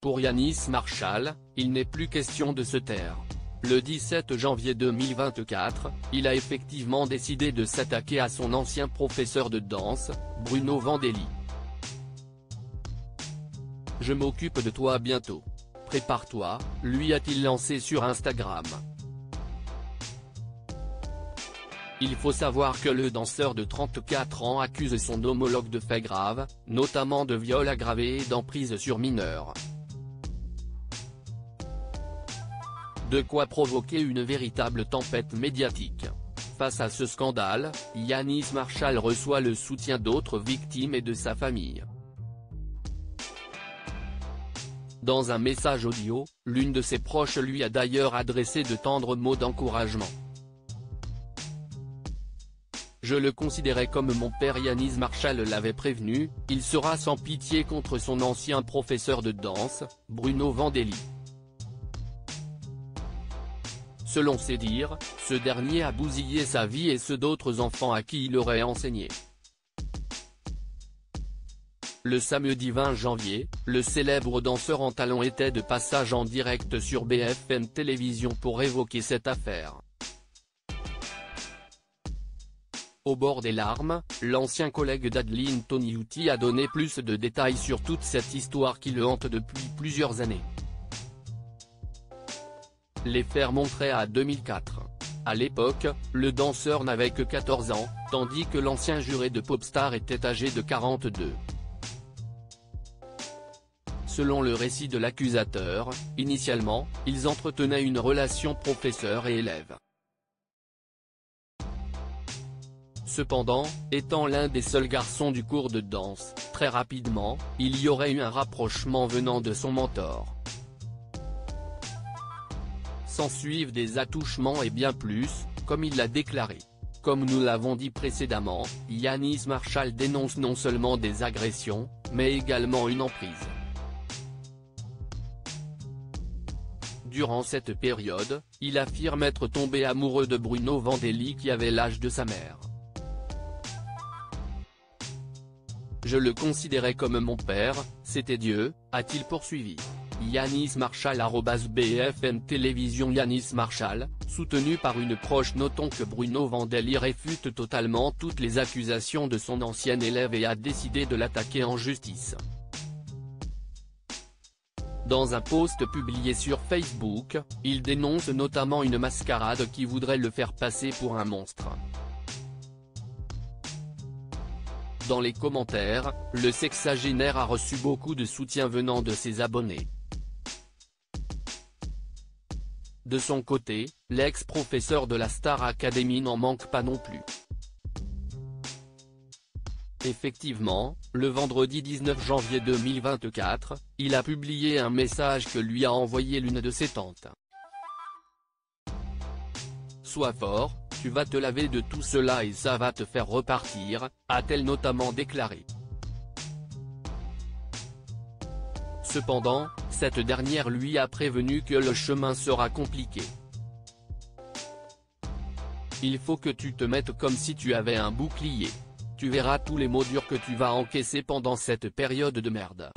Pour Yanis Marshall, il n'est plus question de se taire. Le 17 janvier 2024, il a effectivement décidé de s'attaquer à son ancien professeur de danse, Bruno Vandelli. Je m'occupe de toi bientôt. Prépare-toi, lui a-t-il lancé sur Instagram. Il faut savoir que le danseur de 34 ans accuse son homologue de faits graves, notamment de viol aggravé et d'emprise sur mineurs. De quoi provoquer une véritable tempête médiatique. Face à ce scandale, Yanis Marshall reçoit le soutien d'autres victimes et de sa famille. Dans un message audio, l'une de ses proches lui a d'ailleurs adressé de tendres mots d'encouragement. Je le considérais comme mon père. Yanis Marshall l'avait prévenu, il sera sans pitié contre son ancien professeur de danse, Bruno Vandelli. Selon ses dires, ce dernier a bousillé sa vie et ceux d'autres enfants à qui il aurait enseigné. Le samedi 20 janvier, le célèbre danseur en talons était de passage en direct sur BFM Télévision pour évoquer cette affaire. Au bord des larmes, l'ancien collègue d'Adeline Toniutti a donné plus de détails sur toute cette histoire qui le hante depuis plusieurs années. Les faits remonteraient à 2004. À l'époque, le danseur n'avait que 14 ans, tandis que l'ancien juré de Popstar était âgé de 42. Selon le récit de l'accusateur, initialement, ils entretenaient une relation professeur et élève. Cependant, étant l'un des seuls garçons du cours de danse, très rapidement, il y aurait eu un rapprochement venant de son mentor. S'ensuivent des attouchements et bien plus, comme il l'a déclaré. Comme nous l'avons dit précédemment, Yanis Marshall dénonce non seulement des agressions, mais également une emprise. Durant cette période, il affirme être tombé amoureux de Bruno Vandelli qui avait l'âge de sa mère. Je le considérais comme mon père, c'était Dieu, a-t-il poursuivi. Yanis Marshall @BFM Télévision. Yanis Marshall, soutenu par une proche. Notons que Bruno Vandelli réfute totalement toutes les accusations de son ancien élève et a décidé de l'attaquer en justice. Dans un post publié sur Facebook, il dénonce notamment une mascarade qui voudrait le faire passer pour un monstre. Dans les commentaires, le sexagénaire a reçu beaucoup de soutien venant de ses abonnés. De son côté, l'ex-professeur de la Star Academy n'en manque pas non plus. Effectivement, le vendredi 19 janvier 2024, il a publié un message que lui a envoyé l'une de ses tantes. Sois fort, tu vas te laver de tout cela et ça va te faire repartir, a-t-elle notamment déclaré. Cependant, cette dernière lui a prévenu que le chemin sera compliqué. Il faut que tu te mettes comme si tu avais un bouclier. Tu verras tous les mots durs que tu vas encaisser pendant cette période de merde.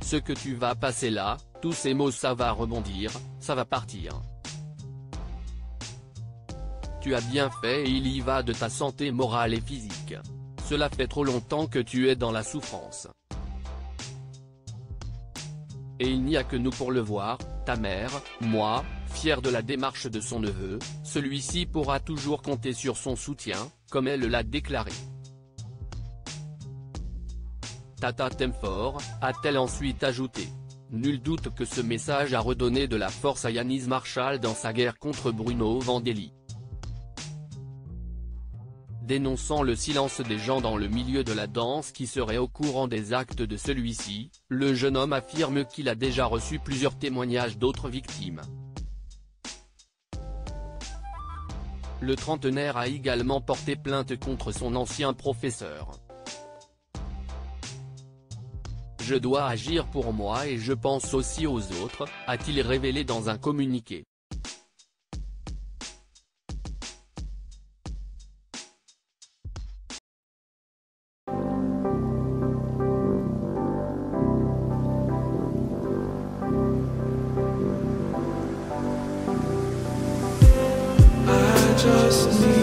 Ce que tu vas passer là, tous ces mots ça va rebondir, ça va partir. Tu as bien fait et il y va de ta santé morale et physique. Cela fait trop longtemps que tu es dans la souffrance. Et il n'y a que nous pour le voir, ta mère, moi, fier de la démarche de son neveu, celui-ci pourra toujours compter sur son soutien, comme elle l'a déclaré. Tata t'aime fort, a-t-elle ensuite ajouté. Nul doute que ce message a redonné de la force à Yanis Marshall dans sa guerre contre Bruno Vandelli. Dénonçant le silence des gens dans le milieu de la danse qui seraient au courant des actes de celui-ci, le jeune homme affirme qu'il a déjà reçu plusieurs témoignages d'autres victimes. Le trentenaire a également porté plainte contre son ancien professeur. Je dois agir pour moi et je pense aussi aux autres, a-t-il révélé dans un communiqué. just me.